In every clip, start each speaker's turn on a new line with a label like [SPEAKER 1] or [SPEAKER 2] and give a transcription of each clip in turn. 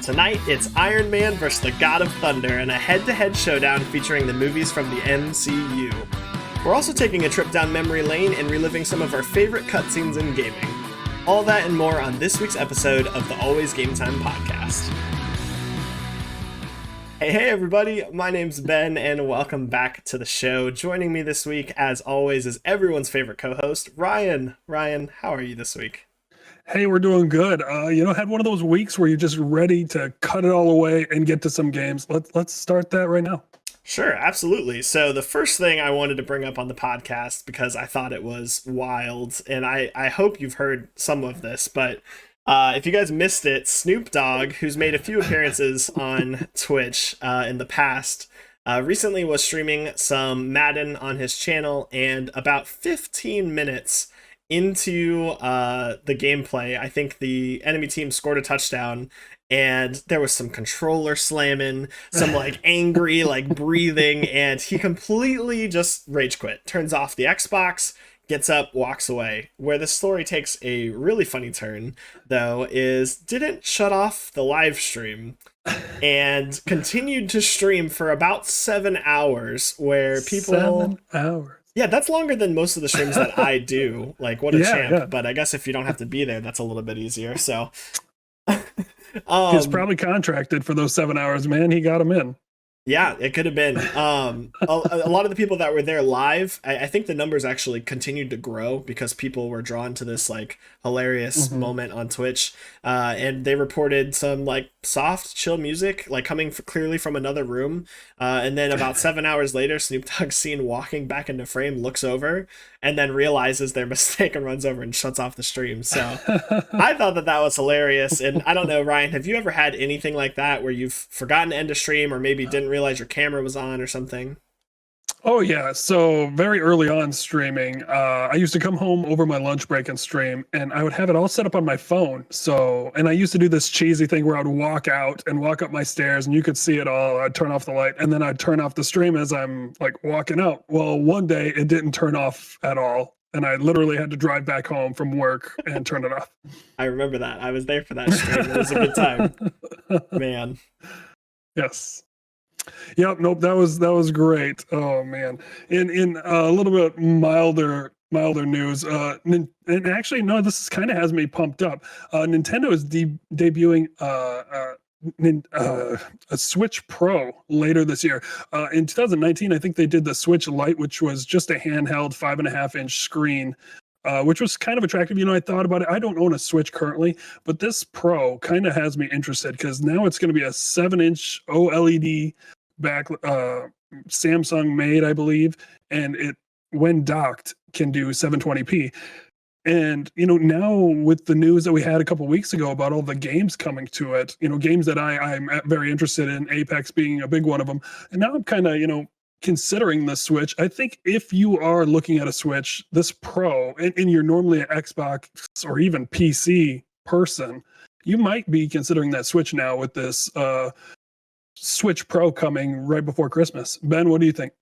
[SPEAKER 1] Tonight, it's Iron Man vs. the God of Thunder in a head-to-head showdown featuring the movies from the MCU. We're also taking a trip down memory lane and reliving some of our favorite cutscenes in gaming. All that and more on this week's episode of the Always Gametime Podcast. Hey everybody, my name's Ben and welcome back to the show. Joining me this week, as always, is everyone's favorite co-host, Ryan. Ryan, how are you this week?
[SPEAKER 2] Hey, we're doing good. Had one of those weeks where you're just ready to cut it all away and get to some games. Let's start that right now.
[SPEAKER 1] Sure, absolutely. So the first thing I wanted to bring up on the podcast, because I thought it was wild, and I hope you've heard some of this, but if you guys missed it, Snoop Dogg, who's made a few appearances on Twitch in the past, recently was streaming some Madden on his channel, and about 15 minutes into the gameplay, I think the enemy team scored a touchdown, and there was some controller slamming, some angry breathing, and he completely just rage quit, turns off the Xbox, gets up, walks away. Where the story takes a really funny turn, though, is didn't shut off the live stream and continued to stream for about 7 hours, where people
[SPEAKER 2] 7 hours.
[SPEAKER 1] Yeah, that's longer than most of the streams that I do. What a champ.
[SPEAKER 2] Yeah.
[SPEAKER 1] But I guess if you don't have to be there, that's a little bit easier. So
[SPEAKER 2] He's probably contracted for those 7 hours, man. He got him in.
[SPEAKER 1] Yeah, it could have been. A lot of the people that were there live, I think the numbers actually continued to grow because people were drawn to this hilarious moment on Twitch. And they reported some soft, chill music coming clearly from another room. And then about 7 hours later, Snoop Dogg's seen walking back into frame, looks over, and then realizes their mistake and runs over and shuts off the stream. So I thought that was hilarious. And I don't know, Ryan, have you ever had anything like that where you've forgotten to end a stream or maybe didn't realize your camera was on or something?
[SPEAKER 2] Oh yeah, so very early on streaming, I used to come home over my lunch break and stream, and I would have it all set up on my phone. And I used to do this cheesy thing where I would walk out and walk up my stairs and you could see it all. I'd turn off the light and then I'd turn off the stream as I'm walking out. Well, one day it didn't turn off at all, and I literally had to drive back home from work and turn it off.
[SPEAKER 1] I remember that. I was there for that stream. It was a good time. Man.
[SPEAKER 2] Yes. Yep. Nope. That was great. Oh man. In a little bit milder news. And actually, no, this kind of has me pumped up. Nintendo is debuting a Switch Pro later this year. In 2019, I think they did the Switch Lite, which was just a handheld 5.5-inch screen. Which was kind of attractive. I thought about it. I don't own a Switch currently, but this Pro kind of has me interested because now it's going to be a 7-inch OLED back, Samsung made, I believe, and it, when docked, can do 720p. And now with the news that we had a couple weeks ago about all the games coming to it, games that I'm very interested in, Apex being a big one of them, and now I'm kind of considering the Switch. I think if you are looking at a Switch, this Pro, and you're normally an Xbox or even PC person, you might be considering that Switch now with this Switch Pro coming right before Christmas. Ben, what do you think?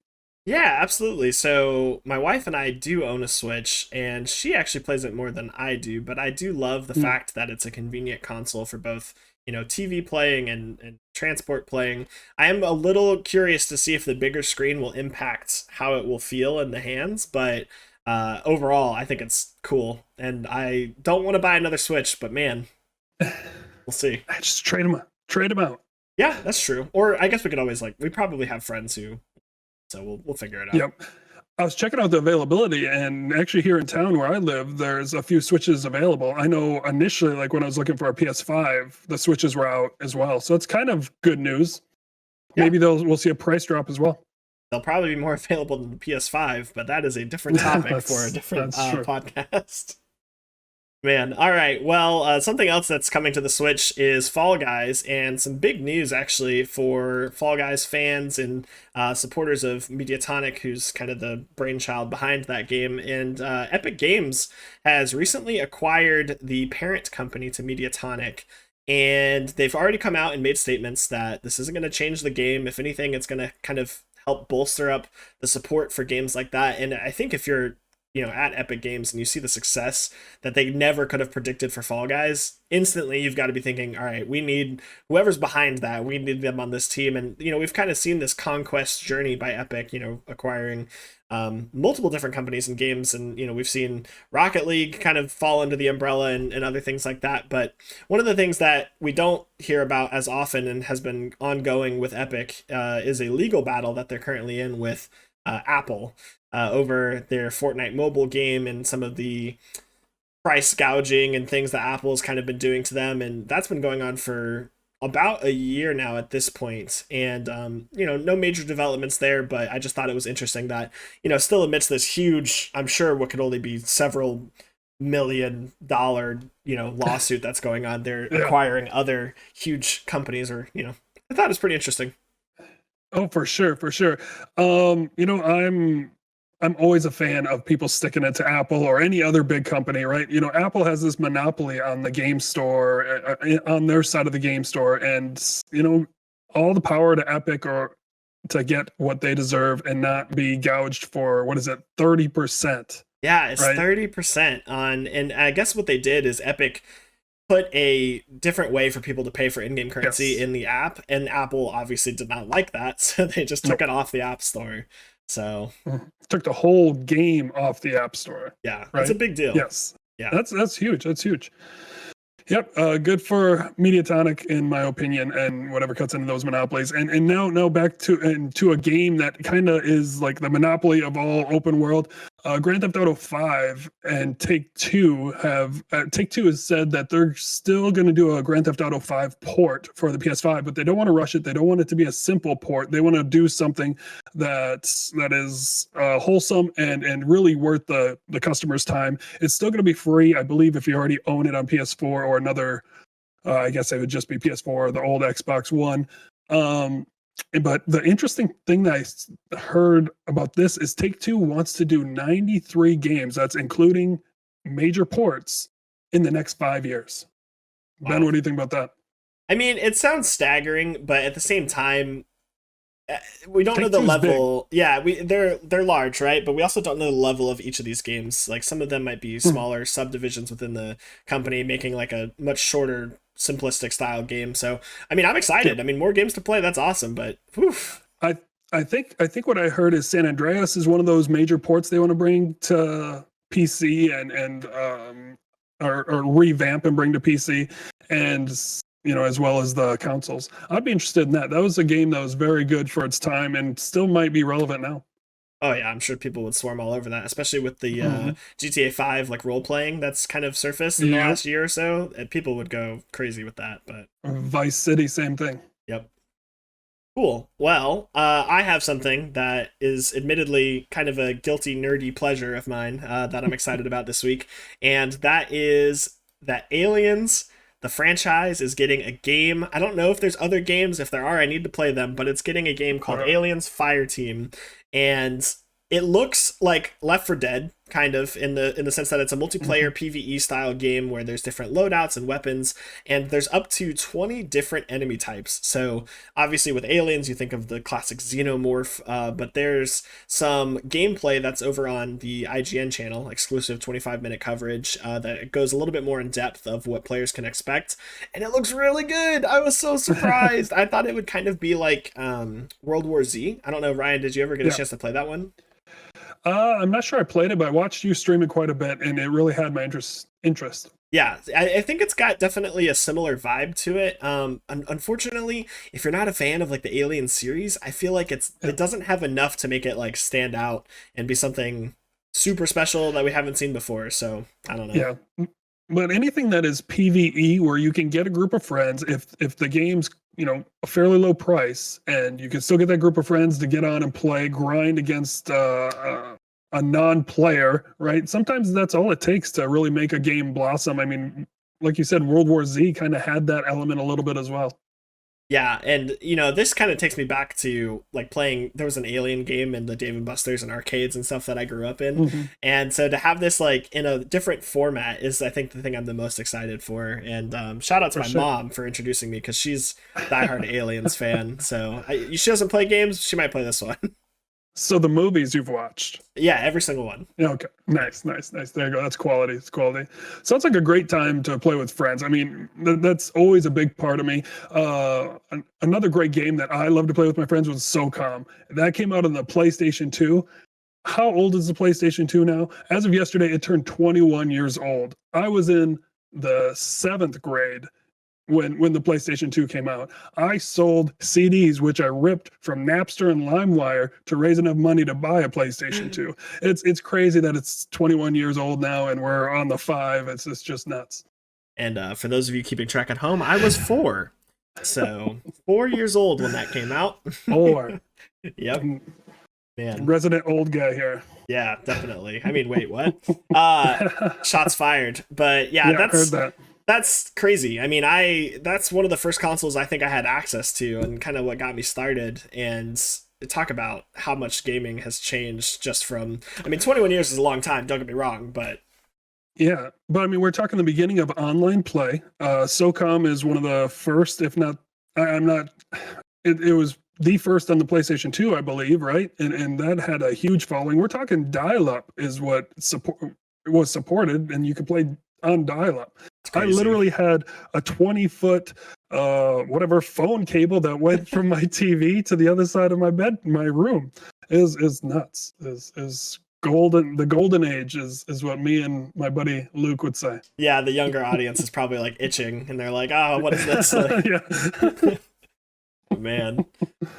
[SPEAKER 1] Yeah, absolutely. So my wife and I do own a Switch, and she actually plays it more than I do, but I do love the fact that it's a convenient console for both TV playing and transport playing. I am a little curious to see if the bigger screen will impact how it will feel in the hands, but overall, I think it's cool. And I don't want to buy another Switch, but man, we'll see.
[SPEAKER 2] Just trade them out.
[SPEAKER 1] Yeah, that's true. Or I guess we could always we probably have friends who, so we'll figure it out.
[SPEAKER 2] Yep. I was checking out the availability, and actually here in town where I live, there's a few Switches available. I know initially, when I was looking for a PS5, the Switches were out as well. So it's kind of good news. Yeah. Maybe we'll see a price drop as well.
[SPEAKER 1] They'll probably be more available than the PS5, but that is a different topic for a different podcast. Man, all right. Well, something else that's coming to the Switch is Fall Guys, and some big news actually for Fall Guys fans and supporters of Mediatonic, who's kind of the brainchild behind that game. And Epic Games has recently acquired the parent company to Mediatonic, and they've already come out and made statements that this isn't going to change the game. If anything, it's going to kind of help bolster up the support for games like that. And I think if you're at Epic Games and you see the success that they never could have predicted for Fall Guys, instantly you've got to be thinking, all right, we need whoever's behind that, we need them on this team. And we've kind of seen this conquest journey by Epic, acquiring multiple different companies and games, and we've seen Rocket League kind of fall under the umbrella and other things like that. But one of the things that we don't hear about as often and has been ongoing with Epic is a legal battle that they're currently in with Apple over their Fortnite mobile game and some of the price gouging and things that Apple's kind of been doing to them. And that's been going on for about a year now at this point. And, no major developments there, but I just thought it was interesting that, still amidst this huge, I'm sure what could only be several $1 million, lawsuit that's going on, they're acquiring other huge companies or, I thought it was pretty interesting.
[SPEAKER 2] Oh, for sure, for sure. I'm always a fan of people sticking it to Apple or any other big company, right? Apple has this monopoly on the game store, on their side of the game store, and all the power to Epic or to get what they deserve and not be gouged for 30%.
[SPEAKER 1] Yeah, it's
[SPEAKER 2] right?
[SPEAKER 1] 30% on, and I guess what they did is Epic put a different way for people to pay for in-game currency in the app, and Apple obviously did not like that, so they just took it off the App Store. So
[SPEAKER 2] took the whole game off the App Store.
[SPEAKER 1] Yeah, right? It's a big deal.
[SPEAKER 2] Yes.
[SPEAKER 1] Yeah.
[SPEAKER 2] That's huge. That's huge. Yep, good for Mediatonic in my opinion, and whatever cuts into those monopolies. And now back to a game that kind of is like the monopoly of all open world. Grand Theft Auto 5 and Take-Two has said that they're still going to do a Grand Theft Auto 5 port for the PS5, but they don't want to rush it. They don't want it to be a simple port. They want to do something that is wholesome and really worth the customer's time. It's still going to be free, I believe, if you already own it on PS4 or another. I guess it would just be PS4 or the old Xbox One. But the interesting thing that I heard about this is Take-Two wants to do 93 games. That's including major ports in the next 5 years. Wow. Ben, what do you think about that?
[SPEAKER 1] I mean, it sounds staggering, but at the same time, we don't know the level. Big. Yeah, they're large, right? But we also don't know the level of each of these games. Like some of them might be smaller subdivisions within the company, making like a much shorter, simplistic style game. So I mean, I'm excited. I mean, more games to play, that's awesome, but whew.
[SPEAKER 2] I think what I heard is San Andreas is one of those major ports they want to bring to PC and or revamp and bring to PC, and as well as the consoles. I'd be interested in that. That was a game that was very good for its time and still might be relevant now.
[SPEAKER 1] Oh yeah, I'm sure people would swarm all over that, especially with the GTA 5 like role playing that's kind of surfaced in the last year or so. People would go crazy with that. But
[SPEAKER 2] Vice City, same thing.
[SPEAKER 1] Yep. Cool. Well, I have something that is admittedly kind of a guilty, nerdy pleasure of mine that I'm excited about this week, and that is that Aliens, the franchise, is getting a game. I don't know if there's other games. If there are, I need to play them, but it's getting a game called Aliens Fireteam, and it looks like Left 4 Dead, kind of, in the sense that it's a multiplayer PvE style game where there's different loadouts and weapons, and there's up to 20 different enemy types. So obviously with Aliens, you think of the classic xenomorph, but there's some gameplay that's over on the IGN channel, exclusive 25-minute coverage, that goes a little bit more in depth of what players can expect, and it looks really good. I was so surprised. I thought it would kind of be like World War Z. I don't know, Ryan, did you ever get a chance to play that one?
[SPEAKER 2] I'm not sure I played it, but I watched you stream it quite a bit, and it really had my interest.
[SPEAKER 1] Yeah, I think it's got definitely a similar vibe to it. Unfortunately, if you're not a fan of like the Alien series, I feel like it doesn't have enough to make it like stand out and be something super special that we haven't seen before. So I don't know.
[SPEAKER 2] Yeah, but anything that is PvE where you can get a group of friends, if the game's a fairly low price, and you can still get that group of friends to get on and play, grind against a non-player, right? Sometimes that's all it takes to really make a game blossom. I mean, like you said, World War Z kind of had that element a little bit as well.
[SPEAKER 1] Yeah, and this kind of takes me back to like playing. There was an Alien game in the Dave and Buster's and arcades and stuff that I grew up in,
[SPEAKER 2] Hmm.
[SPEAKER 1] and so to have this like in a different format is, I think, the thing I'm the most excited for. And shout out to
[SPEAKER 2] For
[SPEAKER 1] my
[SPEAKER 2] sure.
[SPEAKER 1] mom for introducing me because she's a diehard Aliens fan. So she doesn't play games. She might play this one.
[SPEAKER 2] So the movies you've watched.
[SPEAKER 1] Yeah, every single one.
[SPEAKER 2] Yeah, okay. Nice, nice, nice. There you go. That's quality. It's quality. Sounds like a great time to play with friends. I mean, that's always a big part of me. Another great game that I love to play with my friends was SOCOM. That came out on the PlayStation 2. How old is the PlayStation 2 now? As of yesterday, it turned 21 years old. I was in the seventh grade when the PlayStation 2 came out. I sold CDs, which I ripped from Napster and LimeWire to raise enough money to buy a PlayStation 2. It's crazy that it's 21 years old now and we're on the 5. It's just nuts.
[SPEAKER 1] And for those of you keeping track at home, I was 4. So 4 years old when that came out.
[SPEAKER 2] Or
[SPEAKER 1] Yep. Man.
[SPEAKER 2] resident old guy here.
[SPEAKER 1] Yeah, definitely. I mean, wait, what? Shots fired. But yeah,
[SPEAKER 2] Yeah, I heard that.
[SPEAKER 1] that's crazy. I mean, that's one of the first consoles I think I had access to and kind of what got me started. And talk about how much gaming has changed just from, I mean, 21 years is a long time, don't get me wrong, but
[SPEAKER 2] Yeah, but I mean, we're talking the beginning of online play. SOCOM is one of the first, if not, I'm not. It was the first on the PlayStation 2, I believe, right? And that had a huge following. We're talking dial-up is what was supported, and you could play on dial-up.
[SPEAKER 1] it's
[SPEAKER 2] I
[SPEAKER 1] crazy.
[SPEAKER 2] literally had a 20-foot whatever phone cable that went from my TV to the other side of my room. Is nuts. Is golden. The golden age is what me and my buddy Luke would say.
[SPEAKER 1] Yeah, the younger audience is probably like itching and they're like, oh, what is this? Like,
[SPEAKER 2] Yeah.
[SPEAKER 1] man.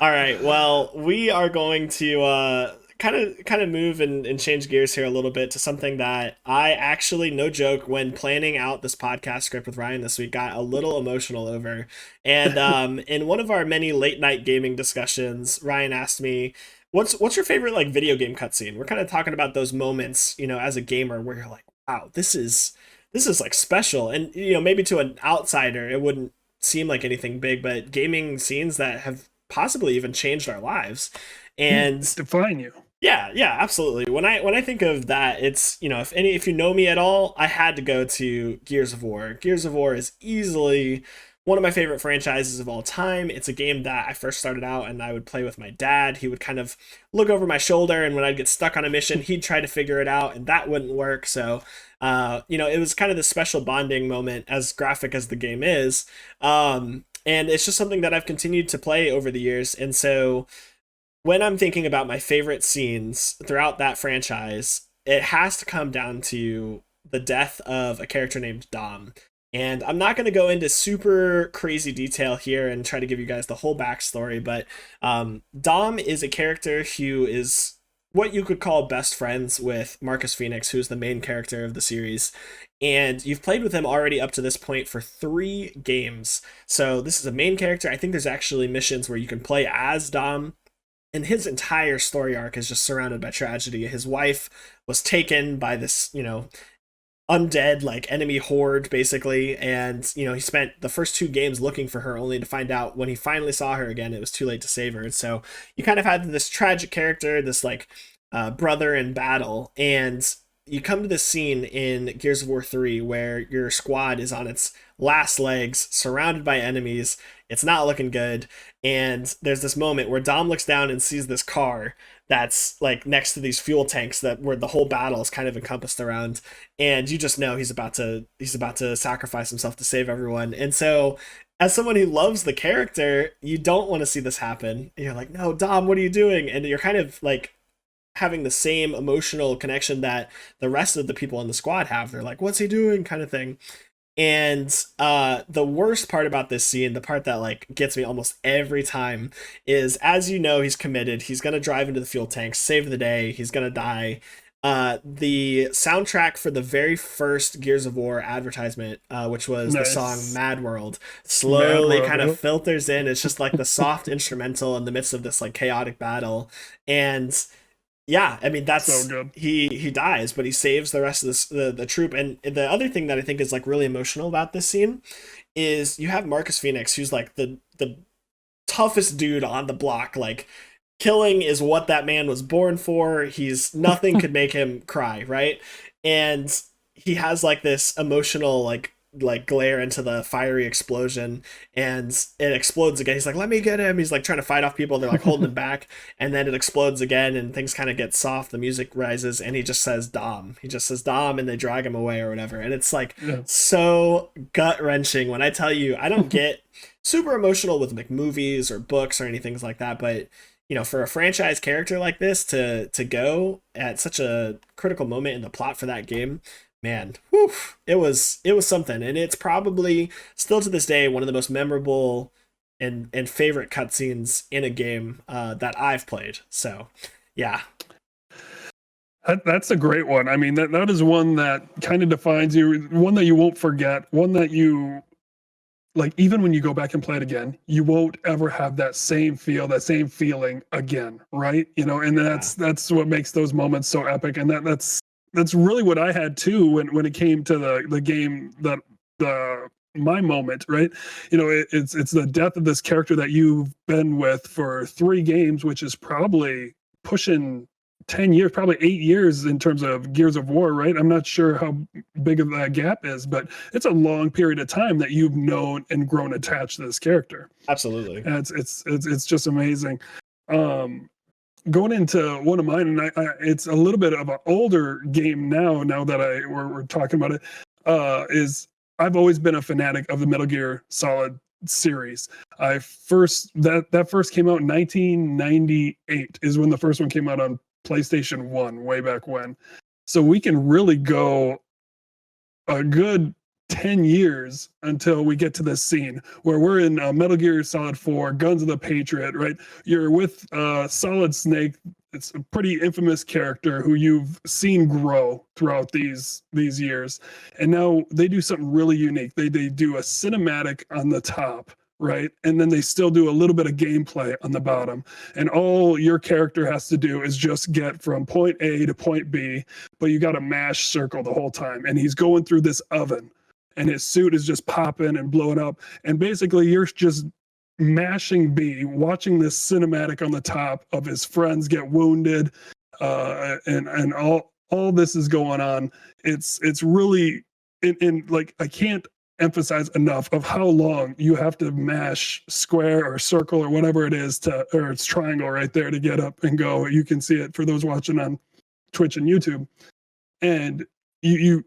[SPEAKER 1] All right. Well, we are going to kind of move and change gears here a little bit to something that I actually, no joke, when planning out this podcast script with Ryan this week, got a little emotional over. And in one of our many late night gaming discussions, Ryan asked me, what's your favorite like video game cutscene? We're kind of talking about those moments, as a gamer where you're like, wow, this is like special. And maybe to an outsider, it wouldn't seem like anything big, but gaming scenes that have possibly even changed our lives. And
[SPEAKER 2] Define you.
[SPEAKER 1] yeah, absolutely. When I think of that, it's, if you know me at all, I had to go to Gears of War. Gears of War is easily one of my favorite franchises of all time. It's a game that I first started out and I would play with my dad. He would kind of look over my shoulder, and when I'd get stuck on a mission, he'd try to figure it out, and that wouldn't work. So, it was kind of this special bonding moment, as graphic as the game is. And it's just something that I've continued to play over the years. And so when I'm thinking about my favorite scenes throughout that franchise, it has to come down to the death of a character named Dom. And I'm not going to go into super crazy detail here and try to give you guys the whole backstory, but Dom is a character who is what you could call best friends with Marcus Phoenix, who's the main character of the series. And you've played with him already up to this point for 3 games. So this is a main character. I think there's actually missions where you can play as Dom, and his entire story arc is just surrounded by tragedy. His wife was taken by this, undead like enemy horde basically, and he spent the first 2 games looking for her, only to find out when he finally saw her again it was too late to save her. And so you kind of had this tragic character, this like brother in battle, and you come to this scene in Gears of War 3 where your squad is on its last legs, surrounded by enemies. It's not looking good. And there's this moment where Dom looks down and sees this car that's like next to these fuel tanks that where the whole battle is kind of encompassed around. And you just know he's about to sacrifice himself to save everyone. And so as someone who loves the character, you don't want to see this happen. And you're like, no, Dom, what are you doing? And you're kind of like having the same emotional connection that the rest of the people in the squad have. They're like, what's he doing, kind of thing. And the worst part about this scene, the part that like gets me almost every time, is, as you know, he's committed. He's gonna drive into the fuel tanks, save the day. He's gonna die. The soundtrack for the very first Gears of War advertisement, which was the song Mad World, slowly kind of filters in. It's just like the soft instrumental in the midst of this like chaotic battle. And yeah, I mean that's
[SPEAKER 2] So good.
[SPEAKER 1] he dies, but he saves the rest of the troop. And the other thing that I think is like really emotional about this scene is you have Marcus Phoenix, who's like the toughest dude on the block. Like, killing is what that man was born for. He's nothing could make him cry, right? And he has like this emotional like glare into the fiery explosion, and it explodes again. He's like, let me get him. He's like trying to fight off people. They're like holding him back, and then it explodes again, and things kind of get soft. The music rises, and he just says Dom. He just says Dom, and they drag him away or whatever. And it's like so gut wrenching. When I tell you, I don't get super emotional with like movies or books or anything like that, but for a franchise character like this to go at such a critical moment in the plot for that game, man, whew, it was something. And it's probably still to this day one of the most memorable and favorite cutscenes in a game that I've played. So yeah.
[SPEAKER 2] That's a great one. I mean, that is one that kind of defines you, one that you won't forget, one that you, like, even when you go back and play it again, you won't ever have that same feel, that same feeling again, right? And that's what makes those moments so epic. And that's really what I had too when it came to the game, that my moment, right? It's the death of this character that you've been with for 3 games, which is probably pushing 10 years, probably 8 years in terms of Gears of War, right? I'm not sure how big of that gap is, but it's a long period of time that you've known and grown attached to this character.
[SPEAKER 1] Absolutely.
[SPEAKER 2] And it's just amazing. Going into one of mine, and it's a little bit of an older game now that we're talking about it, is I've always been a fanatic of the Metal Gear Solid series. That first came out in 1998 is when the first one came out on PlayStation 1, way back when. So we can really go a good 10 years until we get to this scene where we're in Metal Gear Solid 4, Guns of the Patriot, right? You're with Solid Snake. It's a pretty infamous character who you've seen grow throughout these years. And now they do something really unique. They do a cinematic on the top, right? And then they still do a little bit of gameplay on the bottom. And all your character has to do is just get from point A to point B, but you got to mash circle the whole time. And he's going through this oven, and his suit is just popping and blowing up. And basically you're just mashing B, watching this cinematic on the top of his friends get wounded, and all this is going on. It's really, in like, I can't emphasize enough of how long you have to mash square or circle or whatever it is or it's triangle right there to get up and go. You can see it for those watching on Twitch and YouTube. And you're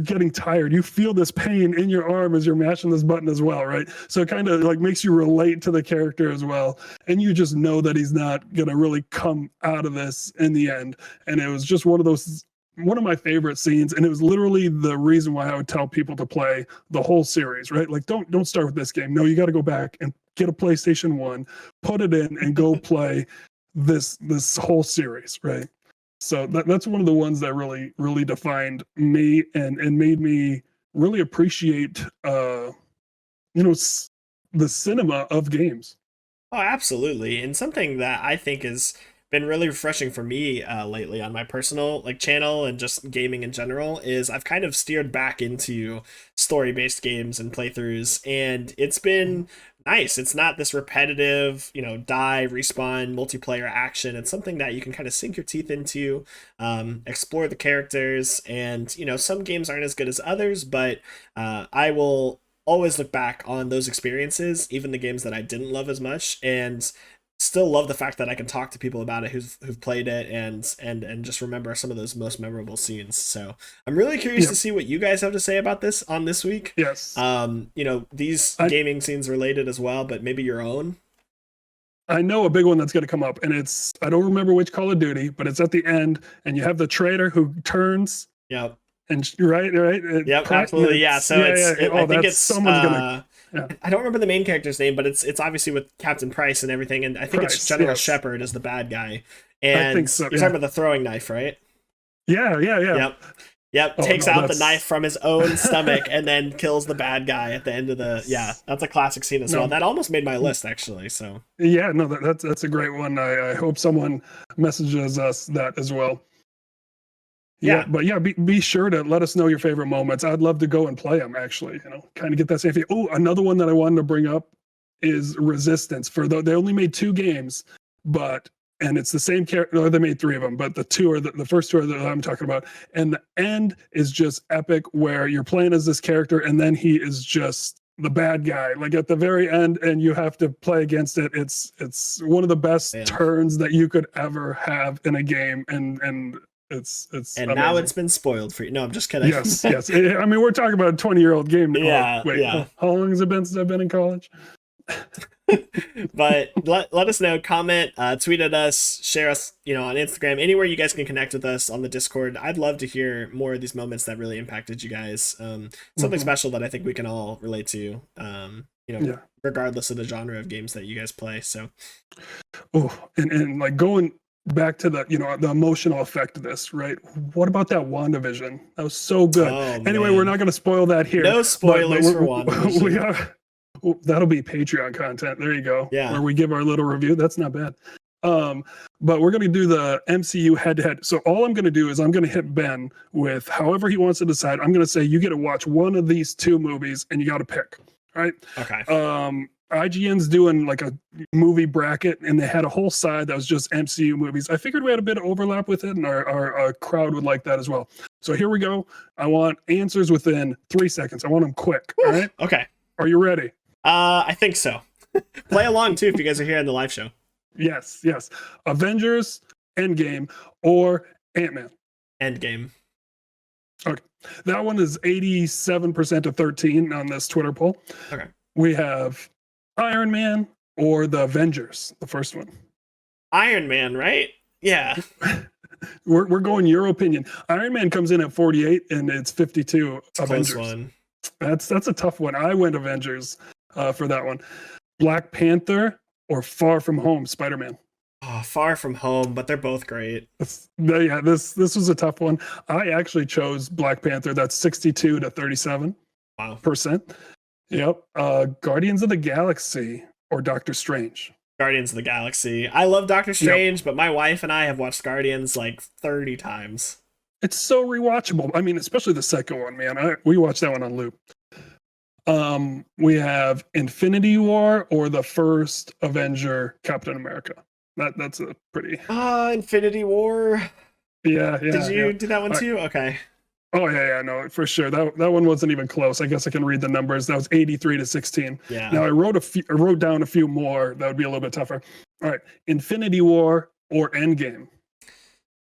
[SPEAKER 2] getting tired. You feel this pain in your arm as you're mashing this button as well, right? So it kind of like makes you relate to the character as well. And you just know that he's not going to really come out of this in the end. And it was just one of my favorite scenes. And it was literally the reason why I would tell people to play the whole series, right? Like, don't start with this game. No, you got to go back and get a PlayStation 1, put it in, and go play this whole series, right? So that's one of the ones that really, really defined me and made me really appreciate, the cinema of games.
[SPEAKER 1] Oh, absolutely. And something that I think has been really refreshing for me lately on my personal like channel and just gaming in general is I've kind of steered back into story-based games and playthroughs, and it's been nice. It's not this repetitive, die, respawn, multiplayer action. It's something that you can kind of sink your teeth into, explore the characters, and some games aren't as good as others, but I will always look back on those experiences, even the games that I didn't love as much, and still love the fact that I can talk to people about it who've played it and just remember some of those most memorable scenes. So I'm really curious to see what you guys have to say about this on this week.
[SPEAKER 2] Yes.
[SPEAKER 1] These gaming scenes related as well, but maybe your own.
[SPEAKER 2] I know a big one that's going to come up, and I don't remember which Call of Duty, but it's at the end, and you have the traitor who turns.
[SPEAKER 1] Yep.
[SPEAKER 2] And right.
[SPEAKER 1] Yep, absolutely. Yeah. So I think it's
[SPEAKER 2] someone's gonna. Yeah.
[SPEAKER 1] I don't remember the main character's name, but it's obviously with Captain Price and everything, and I think it's General Shepard is the bad guy. And I think so, you're talking about the throwing knife, right?
[SPEAKER 2] Yeah.
[SPEAKER 1] Yep. Takes out the knife from his own stomach and then kills the bad guy at the end of the. Yeah, that's a classic scene as well. That almost made my list actually. So.
[SPEAKER 2] Yeah, no, that's a great one. I hope someone messages us that as well. Yeah, but be sure to let us know your favorite moments. I'd love to go and play them, actually, kind of get that same feeling. Oh, another one that I wanted to bring up is Resistance. They only made 2 games, and it's the same character. No, they made 3 of them, but the first 2 are that I'm talking about. And the end is just epic, where you're playing as this character, and then he is just the bad guy, like at the very end, and you have to play against it. It's one of the best turns that you could ever have in a game, and it's
[SPEAKER 1] and
[SPEAKER 2] amazing.
[SPEAKER 1] Now it's been spoiled for you. No, I'm just kidding.
[SPEAKER 2] Yes. I mean, we're talking about a 20-year-old game now.
[SPEAKER 1] Yeah.
[SPEAKER 2] Wait, how long has it been since I've been in college?
[SPEAKER 1] But let us know, comment, tweet at us, share us, on Instagram, anywhere you guys can connect with us, on the Discord. I'd love to hear more of these moments that really impacted you guys. Something special that I think we can all relate to, regardless of the genre of games that you guys play. So,
[SPEAKER 2] and like going back to the the emotional effect of this, right? What about that WandaVision? That was so good. Anyway, we're not going to spoil that here.
[SPEAKER 1] No spoilers for WandaVision.
[SPEAKER 2] We are. That'll be Patreon content. There you go.
[SPEAKER 1] Yeah.
[SPEAKER 2] Where we give our little review. That's not bad. But we're going to do the MCU head-to-head. So all I'm going to do is I'm going to hit Ben with however he wants to decide. I'm going to say you get to watch one of these 2 movies and you got to pick. All right.
[SPEAKER 1] Okay.
[SPEAKER 2] IGN's doing like a movie bracket, and they had a whole side that was just MCU movies. I figured we had a bit of overlap with it, and our crowd would like that as well. So here we go. I want answers within 3 seconds. I want them quick. All right.
[SPEAKER 1] Okay.
[SPEAKER 2] Are you ready?
[SPEAKER 1] I think so. Play along too if you guys are here on the live show.
[SPEAKER 2] Yes. Avengers, Endgame, or Ant-Man.
[SPEAKER 1] Endgame.
[SPEAKER 2] Okay. That one is 87% to 13 on this Twitter poll.
[SPEAKER 1] Okay.
[SPEAKER 2] We have Iron Man or the Avengers, the first one.
[SPEAKER 1] Iron Man, right? Yeah.
[SPEAKER 2] We're going your opinion. Iron Man comes in at 48 and it's 52
[SPEAKER 1] It's
[SPEAKER 2] Avengers.
[SPEAKER 1] Close one.
[SPEAKER 2] That's a tough one. I went Avengers for that one. Black Panther or Far From Home, Spider-Man.
[SPEAKER 1] Oh, Far From Home, but they're both great.
[SPEAKER 2] This was a tough one. I actually chose Black Panther. That's 62 to 37%.
[SPEAKER 1] Wow.
[SPEAKER 2] Yep. Guardians of the Galaxy or Doctor Strange.
[SPEAKER 1] Guardians of the Galaxy. I love Doctor Strange, but my wife and I have watched Guardians like 30 times.
[SPEAKER 2] It's so rewatchable. I mean, especially the second one, man. We watched that one on loop. We have Infinity War or the first Avenger, Captain America. That's a pretty.
[SPEAKER 1] Infinity War.
[SPEAKER 2] Yeah.
[SPEAKER 1] Did you do that one too? Okay.
[SPEAKER 2] Oh yeah, no, for sure. That one wasn't even close. I guess I can read the numbers. That was 83 to 16.
[SPEAKER 1] Yeah.
[SPEAKER 2] Now I wrote down a few more. That would be a little bit tougher. All right, Infinity War or Endgame.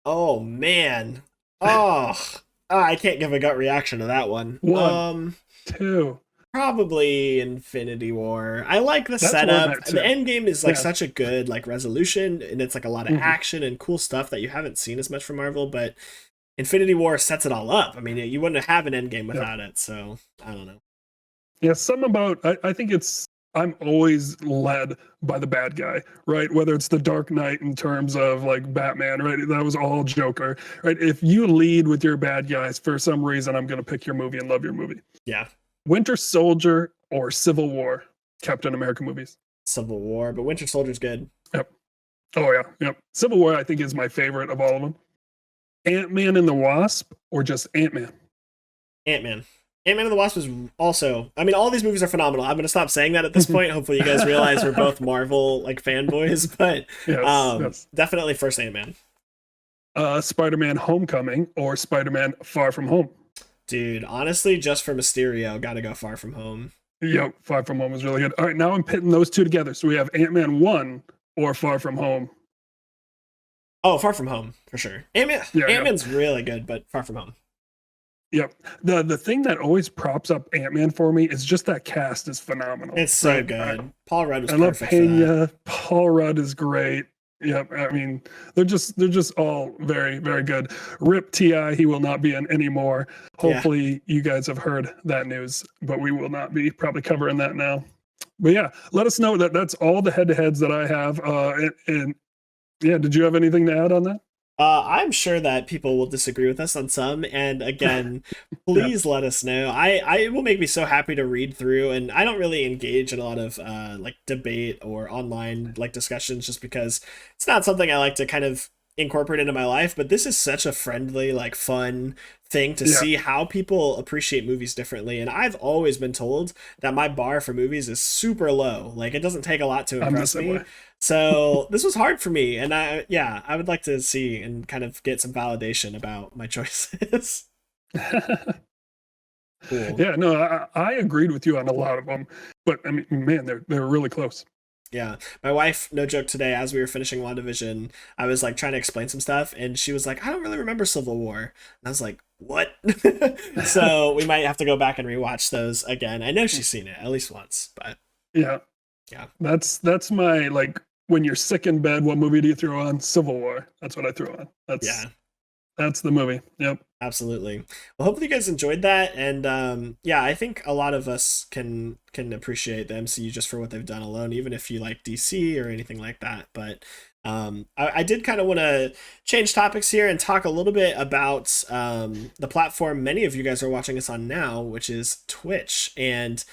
[SPEAKER 1] Oh man. I can't give a gut reaction to that one.
[SPEAKER 2] 1, 2.
[SPEAKER 1] Probably Infinity War. I like the setup. The Endgame is like such a good like resolution, and it's like a lot of action and cool stuff that you haven't seen as much from Marvel, but Infinity War sets it all up. I mean, you wouldn't have an Endgame without it, so I don't know.
[SPEAKER 2] Yeah, I think I'm always led by the bad guy, right? Whether it's the Dark Knight in terms of like Batman, right? That was all Joker, right? If you lead with your bad guys, for some reason, I'm going to pick your movie and love your movie.
[SPEAKER 1] Yeah.
[SPEAKER 2] Winter Soldier or Civil War, Captain America movies.
[SPEAKER 1] Civil War, but Winter Soldier's good.
[SPEAKER 2] Yep. Oh yeah, yep. Civil War, I think, is my favorite of all of them. Ant-Man and the Wasp or just Ant-Man?
[SPEAKER 1] Ant-Man. Ant-Man and the Wasp is also, I mean, all these movies are phenomenal. I'm going to stop saying that at this point. Hopefully you guys realize we're both Marvel like fanboys, but yes. Definitely first Ant-Man.
[SPEAKER 2] Spider-Man Homecoming or Spider-Man Far From Home?
[SPEAKER 1] Dude, honestly, just for Mysterio, gotta go Far From Home.
[SPEAKER 2] Yep, Far From Home was really good. All right, now I'm pitting those two together. So we have Ant-Man 1 or Far From Home.
[SPEAKER 1] Oh, Far From Home, for sure. Ant-Man's really good, but Far From Home.
[SPEAKER 2] Yep. The thing that always props up Ant-Man for me is just that cast is phenomenal.
[SPEAKER 1] It's so good. Paul Rudd was
[SPEAKER 2] love
[SPEAKER 1] perfect
[SPEAKER 2] Pena. Paul Rudd is great. Yep. I mean, they're just all very, very good. Rip T.I., he will not be in anymore. Hopefully you guys have heard that news, but we will not be probably covering that now. But yeah, let us know that's all the head-to-heads that I have. And yeah, did you have anything to add on that?
[SPEAKER 1] I'm sure that people will disagree with us on some, and again, please let us know. It will make me so happy to read through, and I don't really engage in a lot of like debate or online like discussions just because it's not something I like to kind of incorporate into my life, but this is such a friendly, like fun thing to
[SPEAKER 2] Yeah,
[SPEAKER 1] see how people appreciate movies differently. And I've always been told that my bar for movies is super low. Like it doesn't take a lot to
[SPEAKER 2] I'm the
[SPEAKER 1] impress
[SPEAKER 2] same way.
[SPEAKER 1] me. So this was hard for me. And I would like to see and kind of get some validation about my choices. Cool.
[SPEAKER 2] Yeah, no, I agreed with you on a lot of them, but I mean, man, they're really close.
[SPEAKER 1] Yeah. My wife, no joke, today, as we were finishing WandaVision, I was like trying to explain some stuff, and she was like, I don't really remember Civil War. And I was like, what? So we might have to go back and rewatch those again. I know she's seen it at least once, but
[SPEAKER 2] Yeah,
[SPEAKER 1] yeah.
[SPEAKER 2] that's my like when you're sick in bed, what movie do you throw on? Civil War. That's what I throw on.
[SPEAKER 1] Yeah.
[SPEAKER 2] That's the movie. Yep.
[SPEAKER 1] Absolutely. Well, hopefully you guys enjoyed that, and yeah, I think a lot of us can appreciate the MCU just for what they've done alone, even if you like DC or anything like that. But I did kind of want to change topics here and talk a little bit about the platform many of you guys are watching us on now, which is Twitch, and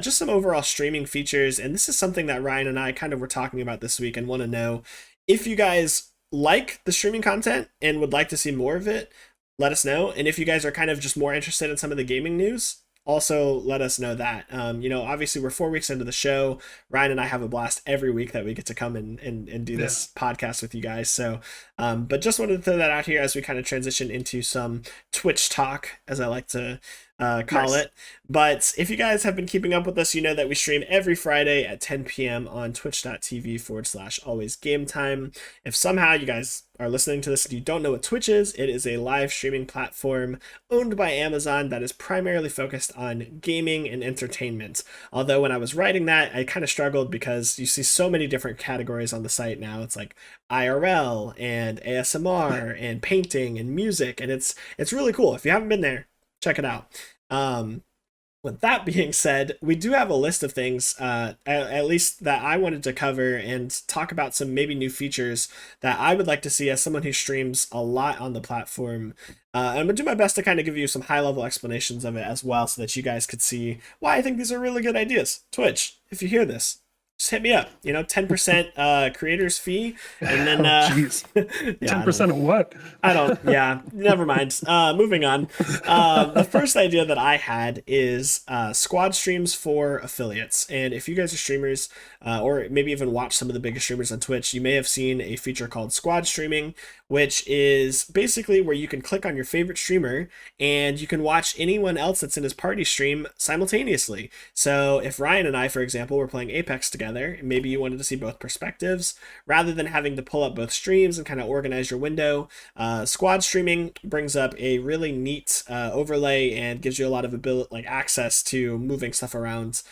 [SPEAKER 1] just some overall streaming features. And this is something that Ryan and I kind of were talking about this week, and want to know if you guys like the streaming content and would like to see more of it, let us know. And if you guys are kind of just more interested in some of the gaming news, also let us know that. Obviously we're 4 weeks into the show. Ryan and I have a blast every week that we get to come and do this podcast with you guys. So, but just wanted to throw that out here as we kind of transition into some Twitch talk, as I like to call it. But if you guys have been keeping up with us, you know that we stream every Friday at 10 p.m. on twitch.tv/always game time. If somehow you guys are listening to this and you don't know what Twitch is, it is a live streaming platform owned by Amazon that is primarily focused on gaming and entertainment. Although when I was writing that, I kind of struggled because you see so many different categories on the site now. It's like IRL and ASMR and painting and music, and it's really cool. If you haven't been there, check it out. With that being said, we do have a list of things, at least that I wanted to cover and talk about some maybe new features that I would like to see as someone who streams a lot on the platform. I'm gonna do my best to kind of give you some high level explanations of it as well, so that you guys could see why I think these are really good ideas. Twitch, if you hear this, just hit me up. 10% creators fee, and then
[SPEAKER 2] Jeez.
[SPEAKER 1] yeah,
[SPEAKER 2] 10% of what?
[SPEAKER 1] I don't. Yeah, never mind. Moving on. The first idea that I had is squad streams for affiliates. And if you guys are streamers, or maybe even watch some of the biggest streamers on Twitch, you may have seen a feature called squad streaming, which is basically where you can click on your favorite streamer and you can watch anyone else that's in his party stream simultaneously. So if Ryan and I, for example, were playing Apex together, maybe you wanted to see both perspectives, rather than having to pull up both streams and kind of organize your window, squad streaming brings up a really neat overlay and gives you a lot of ability, like access to moving stuff around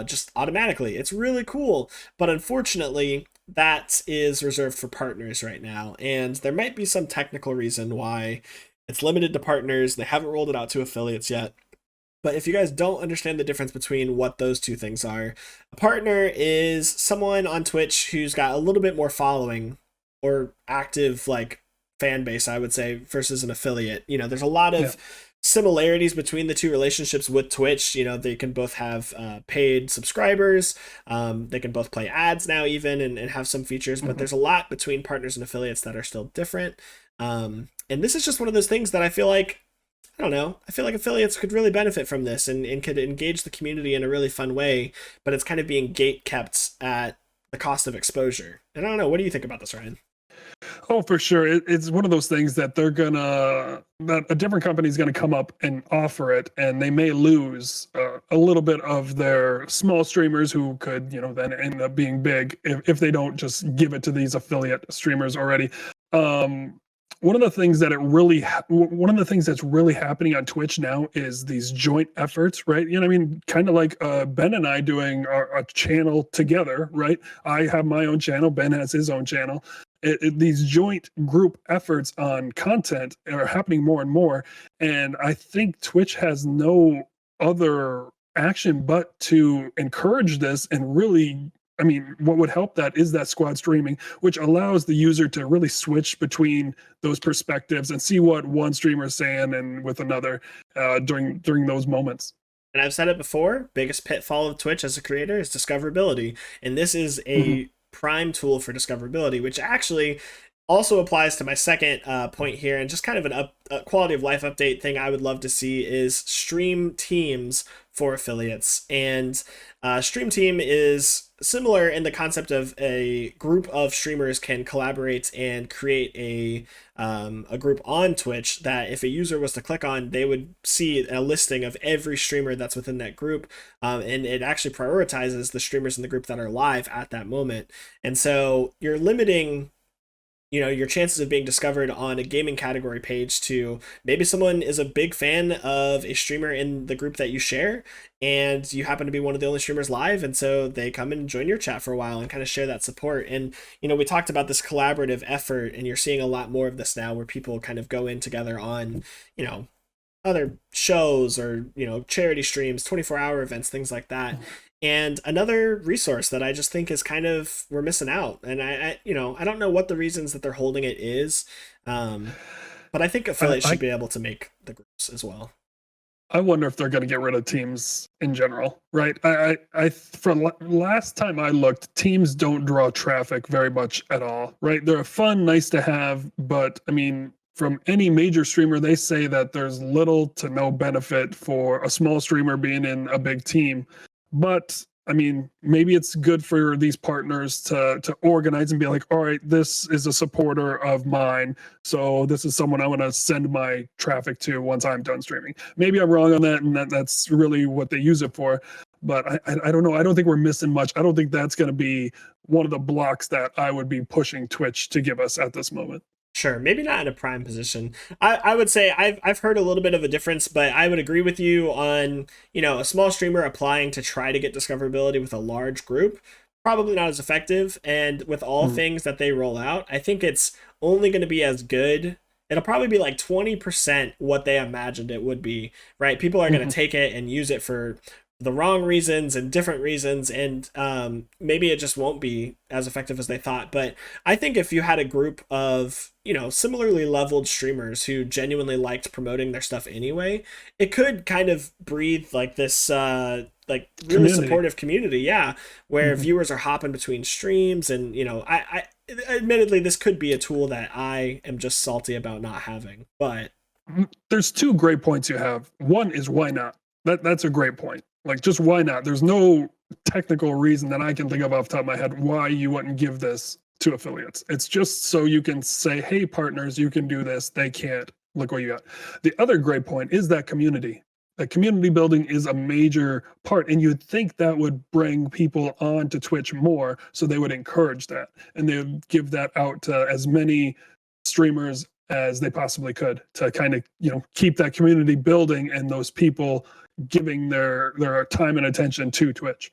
[SPEAKER 1] just automatically. It's really cool, but unfortunately that is reserved for partners right now, and there might be some technical reason why it's limited to partners. They haven't rolled it out to affiliates yet. But if you guys don't understand the difference between what those two things are, a partner is someone on Twitch who's got a little bit more following or active like fan base, I would say, versus an affiliate. There's a lot of similarities between the two relationships with Twitch. They can both have paid subscribers. They can both play ads now even and have some features, but there's a lot between partners and affiliates that are still different. And this is just one of those things that I feel like, I don't know, I feel like affiliates could really benefit from this and could engage the community in a really fun way, but it's kind of being gate kept at the cost of exposure. And I don't know, what do you think about this, Ryan?
[SPEAKER 2] Oh, for sure. It's one of those things that that a different company is gonna come up and offer it, and they may lose a little bit of their small streamers who could, then end up being big if they don't just give it to these affiliate streamers already. One of the things one of the things that's really happening on Twitch now is these joint efforts, right? I mean, kind of like Ben and I doing a channel together, right? I have my own channel, Ben has his own channel. These joint group efforts on content are happening more and more, and I think Twitch has no other action but to encourage this and really, I mean, what would help that is that squad streaming, which allows the user to really switch between those perspectives and see what one streamer is saying and with another during those moments.
[SPEAKER 1] And I've said it before, biggest pitfall of Twitch as a creator is discoverability. And this is a prime tool for discoverability, which actually also applies to my second point here, and just kind of a quality of life update thing I would love to see is stream teams for affiliates. And stream team is similar in the concept of a group of streamers can collaborate and create a group on Twitch that if a user was to click on, they would see a listing of every streamer that's within that group, and it actually prioritizes the streamers in the group that are live at that moment. And so you're limiting your chances of being discovered on a gaming category page to maybe someone is a big fan of a streamer in the group that you share, and you happen to be one of the only streamers live, and so they come and join your chat for a while and kind of share that support. And we talked about this collaborative effort, and you're seeing a lot more of this now where people kind of go in together on other shows or charity streams, 24-hour events, things like that. And another resource that I just think is kind of we're missing out, and I don't know what the reasons that they're holding it is, but I think affiliates should be able to make the groups as well.
[SPEAKER 2] I wonder if they're going to get rid of teams in general, right? From last time I looked, teams don't draw traffic very much at all, right? They're fun, nice to have, but I mean, from any major streamer, they say that there's little to no benefit for a small streamer being in a big team. But I mean, maybe it's good for these partners to organize and be like, all right, this is a supporter of mine, so this is someone I want to send my traffic to once I'm done streaming. Maybe I'm wrong on that, and that's really what they use it for. But I don't know. I don't think we're missing much. I don't think that's going to be one of the blocks that I would be pushing Twitch to give us at this moment.
[SPEAKER 1] Sure, maybe not in a prime position. I would say I've heard a little bit of a difference, but I would agree with you on, a small streamer applying to try to get discoverability with a large group, probably not as effective. And with all things that they roll out, I think it's only going to be as good. It'll probably be like 20% what they imagined it would be, right? People are going to take it and use it for the wrong reasons and different reasons, and maybe it just won't be as effective as they thought. But I think if you had a group of similarly leveled streamers who genuinely liked promoting their stuff anyway, it could kind of breathe like this like really supportive community, yeah, where viewers are hopping between streams. And I admittedly, this could be a tool that I am just salty about not having. But
[SPEAKER 2] there's two great points you have. One is why not? That's a great point. Like, just why not? There's no technical reason that I can think of off the top of my head why you wouldn't give this to affiliates. It's just so you can say, hey, partners, you can do this. They can't. Look what you got. The other great point is that community. That community building is a major part, and you'd think that would bring people on to Twitch more, so they would encourage that, and they would give that out to as many streamers as they possibly could to kind of keep that community building and those people giving their time and attention to Twitch.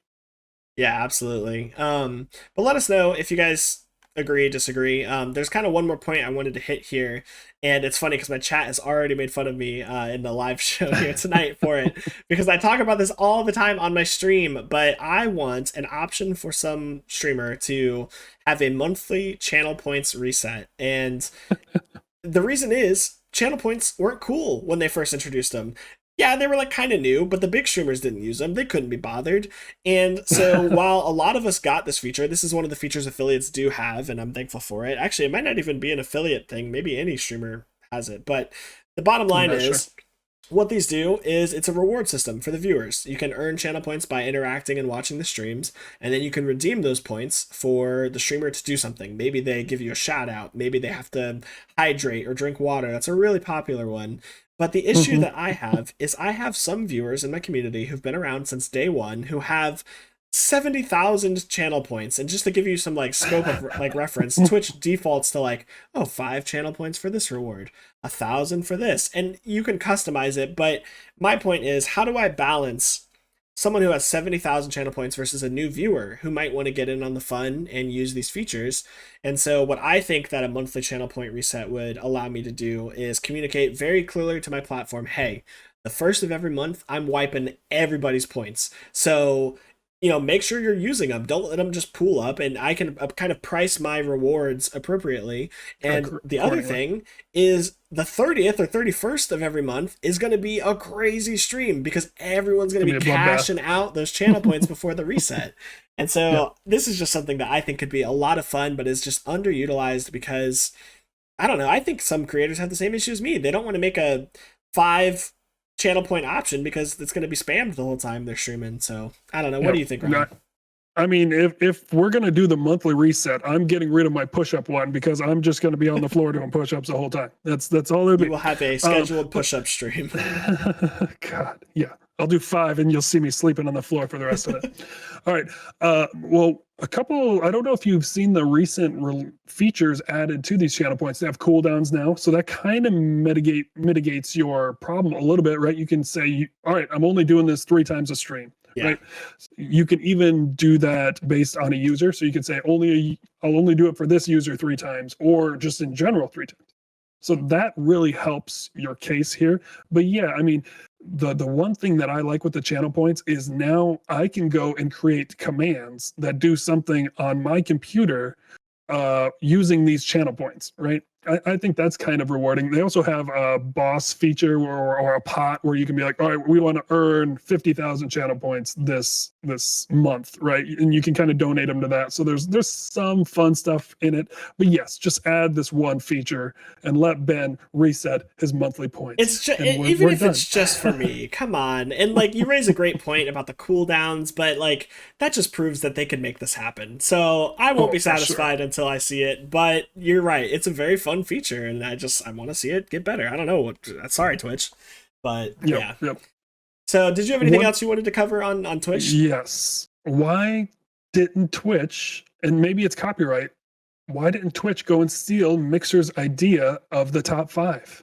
[SPEAKER 1] Yeah, absolutely. But let us know if you guys agree, disagree. There's kind of one more point I wanted to hit here, and it's funny because my chat has already made fun of me in the live show here tonight for it, because I talk about this all the time on my stream. But I want an option for some streamer to have a monthly channel points reset, and the reason is channel points weren't cool when they first introduced them. Yeah, they were like kind of new, but the big streamers didn't use them. They couldn't be bothered. And so while a lot of us got this feature, this is one of the features affiliates do have, and I'm thankful for it. Actually, it might not even be an affiliate thing. Maybe any streamer has it. But the bottom line is, what these do is it's a reward system for the viewers. You can earn channel points by interacting and watching the streams, and then you can redeem those points for the streamer to do something. Maybe they give you a shout out. Maybe they have to hydrate or drink water. That's a really popular one. But the issue that I have is I have some viewers in my community who've been around since day one who have 70,000 channel points. And just to give you some like scope of like reference, Twitch defaults to 5 channel points for this reward, 1,000 for this, and you can customize it. But my point is, how do I balance someone who has 70,000 channel points versus a new viewer who might want to get in on the fun and use these features? And so what I think that a monthly channel point reset would allow me to do is communicate very clearly to my platform, hey, the first of every month, I'm wiping everybody's points. So make sure you're using them. Don't let them just pool up, and I can kind of price my rewards appropriately. And the other thing is the 30th or 31st of every month is going to be a crazy stream because everyone's going to be cashing out those channel points before the reset. And so this is just something that I think could be a lot of fun, but is just underutilized because, I don't know, I think some creators have the same issue as me. They don't want to make a 5 channel point option because it's going to be spammed the whole time they're streaming. So I don't know. What do you think, Ryan?
[SPEAKER 2] I mean, if we're going to do the monthly reset, I'm getting rid of my push-up one because I'm just going to be on the floor doing push-ups the whole time. That's all it'll be.
[SPEAKER 1] We will have a scheduled push-up stream.
[SPEAKER 2] God, yeah. I'll do 5 and you'll see me sleeping on the floor for the rest of it. All right. Well, I don't know if you've seen the recent features added to these channel points. They have cooldowns now. So that kind of mitigates your problem a little bit, right? You can say, all right, I'm only doing this 3 times a stream. Yeah. Right. You can even do that based on a user. So you can say I'll only do it for this user 3 times, or just in general 3 times. So that really helps your case here. But yeah, I mean, the one thing that I like with the channel points is now I can go and create commands that do something on my computer using these channel points, right? I think that's kind of rewarding. They also have a boss feature or a pot where you can be like, all right, we want to earn 50,000 channel points this month, right? And you can kind of donate them to that. So there's some fun stuff in it. But yes, just add this one feature and let Ben reset his monthly points.
[SPEAKER 1] It's just, even if it's just for me, come on. And like, you raise a great point about the cooldowns, but like that just proves that they could make this happen. So I won't be satisfied until I see it. But you're right, it's a very fun feature, and I want to see it get better. I don't know what. Sorry, Twitch, but yeah. So, did you have anything else you wanted to cover on Twitch?
[SPEAKER 2] Yes. Why didn't Twitch, and maybe it's copyright, why didn't Twitch go and steal Mixer's idea of the top 5?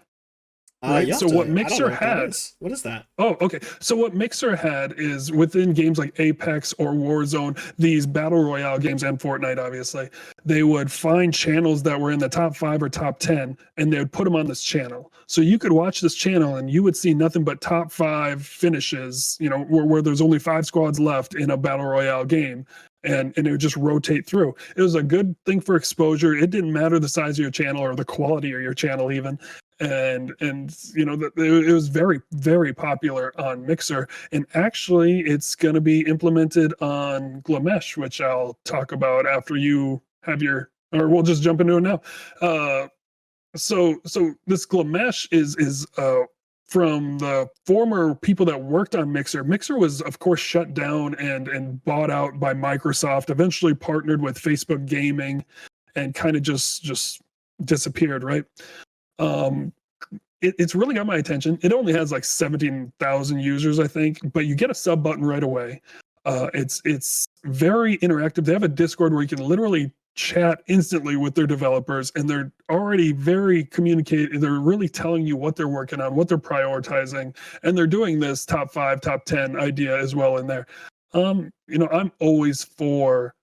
[SPEAKER 2] Right. So what Mixer had,
[SPEAKER 1] what is that?
[SPEAKER 2] Oh, okay. So what Mixer had is within games like Apex or Warzone, these battle royale games, and Fortnite, obviously, they would find channels that were in the top 5 or top 10, and they would put them on this channel. So you could watch this channel and you would see nothing but top 5 finishes, where there's only 5 squads left in a battle royale game. And it would just rotate through. It was a good thing for exposure. It didn't matter the size of your channel or the quality of your channel even. And it was very, very popular on Mixer. And actually, it's going to be implemented on Glamesh, which I'll talk about after you have or we'll just jump into it now. So this Glamesh is from the former people that worked on Mixer. Mixer was, of course, shut down and bought out by Microsoft, eventually partnered with Facebook Gaming, and kind of just disappeared, right? It's really got my attention. It only has like 17,000 users, I think, but you get a sub button right away. It's very interactive. They have a Discord where you can literally chat instantly with their developers, and they're already very communicative. They're really telling you what they're working on, what they're prioritizing, and they're doing this top 5, top 10 idea as well in there. I'm always for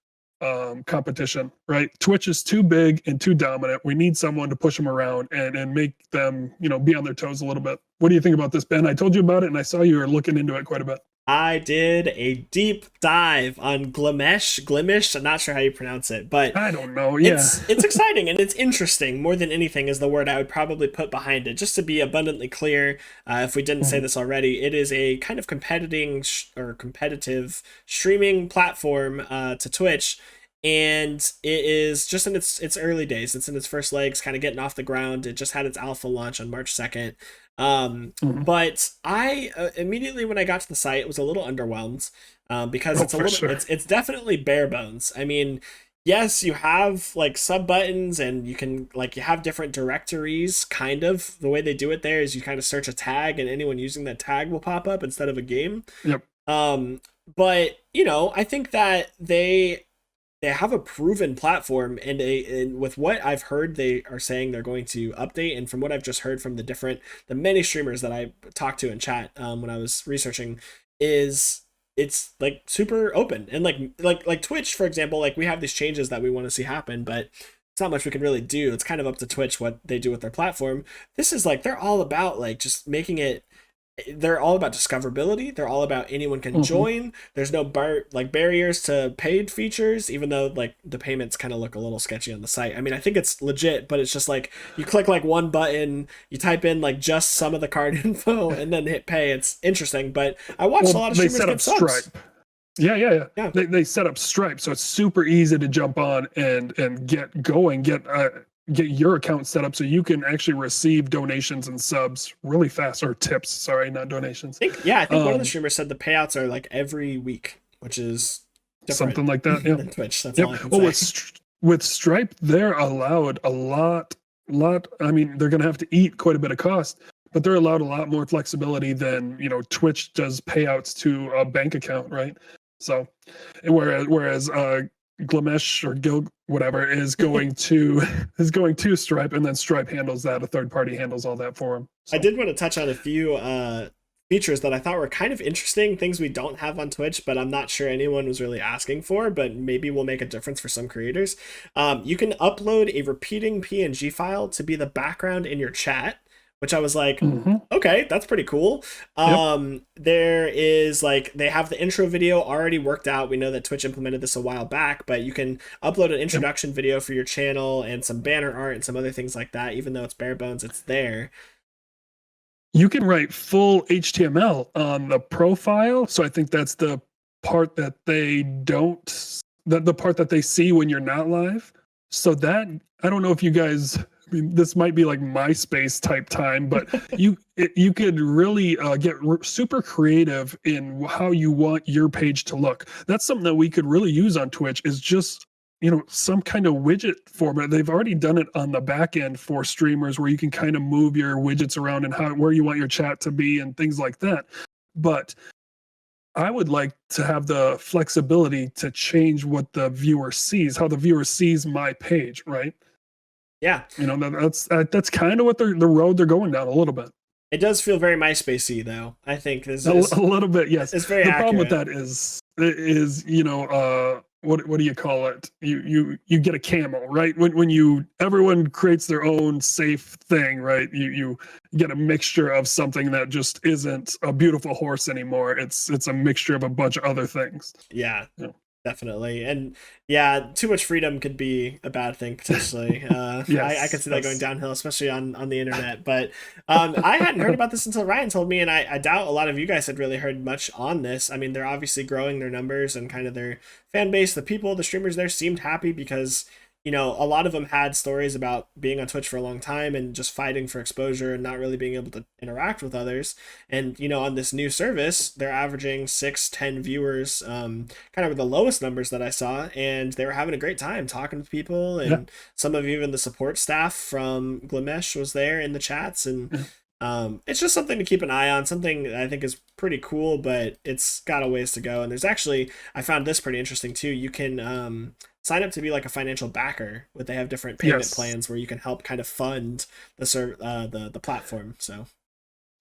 [SPEAKER 2] competition, right? Twitch is too big and too dominant. We need someone to push them around and make them, be on their toes a little bit. What do you think about this, Ben? I told you about it, and I saw you were looking into it quite a bit.
[SPEAKER 1] I did a deep dive on Glimish. I'm not sure how you pronounce it, but
[SPEAKER 2] I don't know. Yeah,
[SPEAKER 1] it's exciting and it's interesting. More than anything is the word I would probably put behind it. Just to be abundantly clear, if we didn't say this already, it is a kind of competitive streaming platform to Twitch. And it is just in its early days. It's in its first legs, kind of getting off the ground. It just had its alpha launch on March 2nd. But I immediately, when I got to the site, was a little underwhelmed because it's definitely bare bones. I mean, yes, you have like sub buttons, and you can you have different directories. Kind of the way they do it there is you kind of search a tag, and anyone using that tag will pop up instead of a game.
[SPEAKER 2] Yep.
[SPEAKER 1] But I think that they have a proven platform, and with what I've heard, they are saying they're going to update. And from what I've just heard from the many streamers that I talked to in chat when I was researching, it's like super open. And like Twitch, for example, like we have these changes that we want to see happen, but it's not much we can really do. It's kind of up to Twitch what they do with their platform. This is like, they're all about like just making it they're all about discoverability. They're all about anyone can
[SPEAKER 2] Hmm.
[SPEAKER 1] join. There's no barriers to paid features, even though like the payments kind of look a little sketchy on the site. I mean, I think it's legit, but it's just like you click like one button, you type in like just some of the card info, and then hit pay. It's interesting, but I watched a
[SPEAKER 2] Well,
[SPEAKER 1] lot of
[SPEAKER 2] they
[SPEAKER 1] streamers
[SPEAKER 2] set up
[SPEAKER 1] get subs.
[SPEAKER 2] Stripe. Yeah.
[SPEAKER 1] Yeah,
[SPEAKER 2] They set up Stripe, so it's super easy to jump on and get going, get your account set up so you can actually receive donations and subs really fast, or tips. Sorry, not donations.
[SPEAKER 1] I think one of the
[SPEAKER 2] Um,
[SPEAKER 1] streamers said the payouts are like every week, which is different
[SPEAKER 2] Something like that. Yeah.
[SPEAKER 1] than Twitch. That's
[SPEAKER 2] Yep.
[SPEAKER 1] all I can
[SPEAKER 2] Well,
[SPEAKER 1] say.
[SPEAKER 2] with Stripe, they're allowed a lot. I mean, they're going to have to eat quite a bit of cost, but they're allowed a lot more flexibility than Twitch does payouts to a bank account, right? So, and whereas Glamesh or Gil whatever is going to Stripe, and then Stripe handles that. A third party handles all that for them.
[SPEAKER 1] I
[SPEAKER 2] So.
[SPEAKER 1] did want to touch on a few features that I thought were kind of interesting, things we don't have on Twitch, but I'm not sure anyone was really asking for, but maybe will make a difference for some creators. You can upload a repeating PNG file to be the background in your chat, which I was like,
[SPEAKER 2] Hmm.
[SPEAKER 1] okay, that's pretty cool.
[SPEAKER 2] Yep.
[SPEAKER 1] There is like, they have the intro video already worked out. We know that Twitch implemented this a while back, but you can upload an
[SPEAKER 2] Yep.
[SPEAKER 1] introduction video for your channel and some banner art and some other things like that. Even though it's bare bones, it's there.
[SPEAKER 2] You can write full HTML on the profile. So I think that's the part that they don't, the part that they see when you're not live. So that, I don't know if you guys, I mean, this might be like MySpace type time, but you could really get super creative in how you want your page to look. That's something that we could really use on Twitch, is just some kind of widget format. They've already done it on the back end for streamers, where you can kind of move your widgets around and where you want your chat to be and things like that. But I would like to have the flexibility to change what the viewer sees, how the viewer sees my page, right?
[SPEAKER 1] Yeah,
[SPEAKER 2] That's kind of what the road they're going down a little bit.
[SPEAKER 1] it does feel very MySpacey, though. I think this
[SPEAKER 2] A
[SPEAKER 1] is
[SPEAKER 2] little bit, yes.
[SPEAKER 1] it's very
[SPEAKER 2] The problem with
[SPEAKER 1] accurate.
[SPEAKER 2] that is what do you call it? You get a camel, right? When everyone creates their own safe thing, right? You get a mixture of something that just isn't a beautiful horse anymore. It's a mixture of a bunch of other things.
[SPEAKER 1] Yeah,
[SPEAKER 2] Yeah.
[SPEAKER 1] definitely. And yeah, too much freedom could be a bad thing potentially. I could
[SPEAKER 2] Yes,
[SPEAKER 1] see that going
[SPEAKER 2] yes.
[SPEAKER 1] downhill, especially on the internet. But I hadn't heard about this until Ryan told me, and I doubt a lot of you guys had really heard much on this. I mean, they're obviously growing their numbers and kind of their fan base. The streamers there seemed happy because a lot of them had stories about being on Twitch for a long time and just fighting for exposure and not really being able to interact with others. And, on this new service, they're averaging 6-10 viewers, kind of the lowest numbers that I saw. And they were having a great time talking to people.
[SPEAKER 2] Yeah.
[SPEAKER 1] And some of even the support staff from Glamesh was there in the chats. And
[SPEAKER 2] Yeah.
[SPEAKER 1] it's just something to keep an eye on, something that I think is pretty cool, but it's got a ways to go. And there's actually, I found this pretty interesting too. You can sign up to be like a financial backer. They have different payment
[SPEAKER 2] Yes.
[SPEAKER 1] plans where you can help kind of fund the platform. So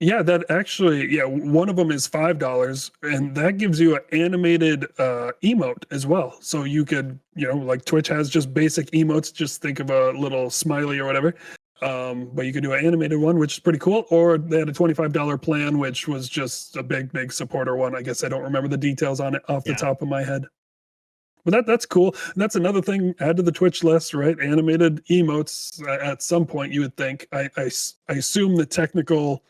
[SPEAKER 2] Yeah, that actually, yeah, one of them is $5, and that gives you an animated emote as well. So you could, like Twitch has just basic emotes. Just think of a little smiley or whatever. But you could do an animated one, which is pretty cool. Or they had a $25 plan, which was just a big supporter one. I guess I don't remember the details on it off the
[SPEAKER 1] yeah.
[SPEAKER 2] top of my head. But that's cool. And that's another thing, add to the Twitch list, right? Animated emotes at some point, you would think. I assume the technical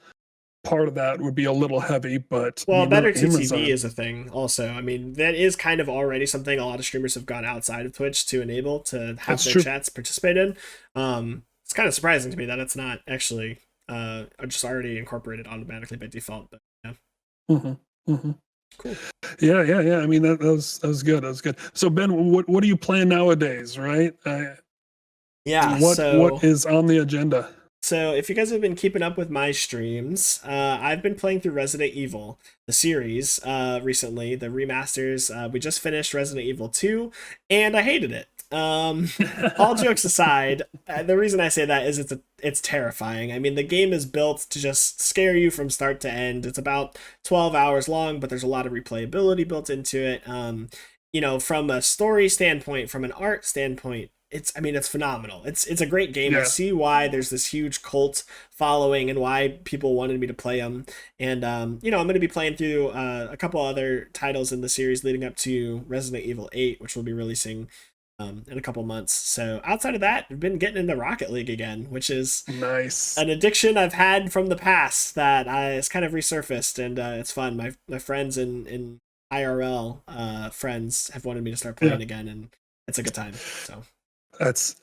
[SPEAKER 2] part of that would be a little heavy, but
[SPEAKER 1] Well, better TTV
[SPEAKER 2] Amazon.
[SPEAKER 1] is a thing also. I mean, that is kind of already something a lot of streamers have gone outside of Twitch to enable to have
[SPEAKER 2] That's
[SPEAKER 1] their
[SPEAKER 2] true.
[SPEAKER 1] chats participate in. It's kind of surprising to me that it's not actually just already incorporated automatically by default. But yeah,
[SPEAKER 2] Hmm. Hmm.
[SPEAKER 1] cool.
[SPEAKER 2] Yeah. I mean, that was good. That was good. So Ben, what do you plan nowadays, right?
[SPEAKER 1] Yeah,
[SPEAKER 2] What is on the agenda?
[SPEAKER 1] So if you guys have been keeping up with my streams, I've been playing through Resident Evil, the series, recently, the remasters. We just finished Resident Evil 2, and I hated it. All jokes aside, the reason I say that is it's terrifying. I mean, the game is built to just scare you from start to end. It's about 12 hours long, but there's a lot of replayability built into it. From a story standpoint, from an art standpoint, it's phenomenal. It's a great game. I
[SPEAKER 2] Yeah.
[SPEAKER 1] see why there's this huge cult following and why people wanted me to play them. And I'm going to be playing through a couple other titles in the series leading up to Resident Evil 8, which will be releasing in a couple months. So outside of that, I've been getting into Rocket League again, which is
[SPEAKER 2] Nice.
[SPEAKER 1] an addiction I've had from the past that it's kind of resurfaced, and it's fun. My friends in IRL friends have wanted me to start playing again, and it's a good time. So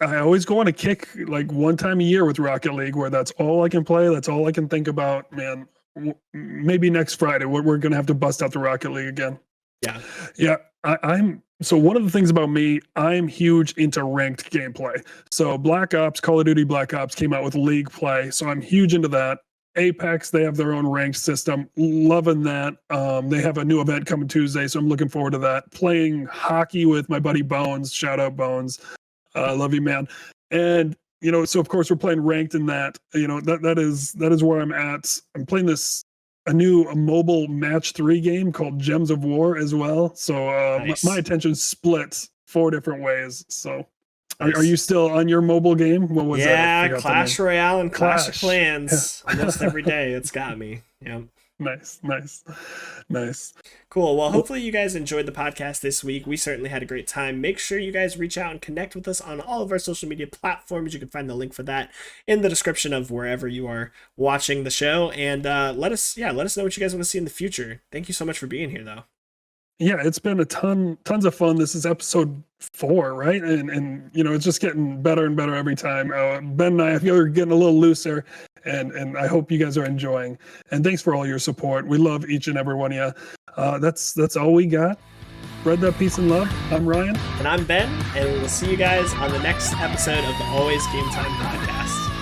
[SPEAKER 2] I always go on a kick like one time a year with Rocket League where that's all I can play. That's all I can think about, man. Maybe next Friday we're going to have to bust out the Rocket League again.
[SPEAKER 1] yeah.
[SPEAKER 2] Yeah. So one of the things about me, I'm huge into ranked gameplay. So Black Ops, Call of Duty Black Ops came out with League play. So I'm huge into that. Apex, they have their own ranked system. Loving that. They have a new event coming Tuesday, so I'm looking forward to that. Playing hockey with my buddy Bones. Shout out Bones. Love you, man. And so of course we're playing ranked in that. That is where I'm at. I'm playing a mobile match 3 game called Gems of War as well. So
[SPEAKER 1] Nice.
[SPEAKER 2] my attention splits 4 different ways. So
[SPEAKER 1] Nice.
[SPEAKER 2] are you still on your mobile game? What was that? I forgot the
[SPEAKER 1] Clash
[SPEAKER 2] name.
[SPEAKER 1] Royale and Clash of
[SPEAKER 2] Clash.
[SPEAKER 1] Clans almost every day. It's got me. Yeah.
[SPEAKER 2] Nice.
[SPEAKER 1] Cool. Well, hopefully you guys enjoyed the podcast this week. We certainly had a great time. Make sure you guys reach out and connect with us on all of our social media platforms. You can find the link for that in the description of wherever you are watching the show. And let us know what you guys want to see in the future. Thank you so much for being here, though.
[SPEAKER 2] Yeah, it's been tons of fun. This is episode 4, right? And it's just getting better and better every time. Ben and I feel we're getting a little looser, and I hope you guys are enjoying. And thanks for all your support. We love each and every one of you. That's all we got. Spread that peace and love. I'm Ryan.
[SPEAKER 1] And I'm Ben, and we will see you guys on the next episode of the Always Gametime Podcast.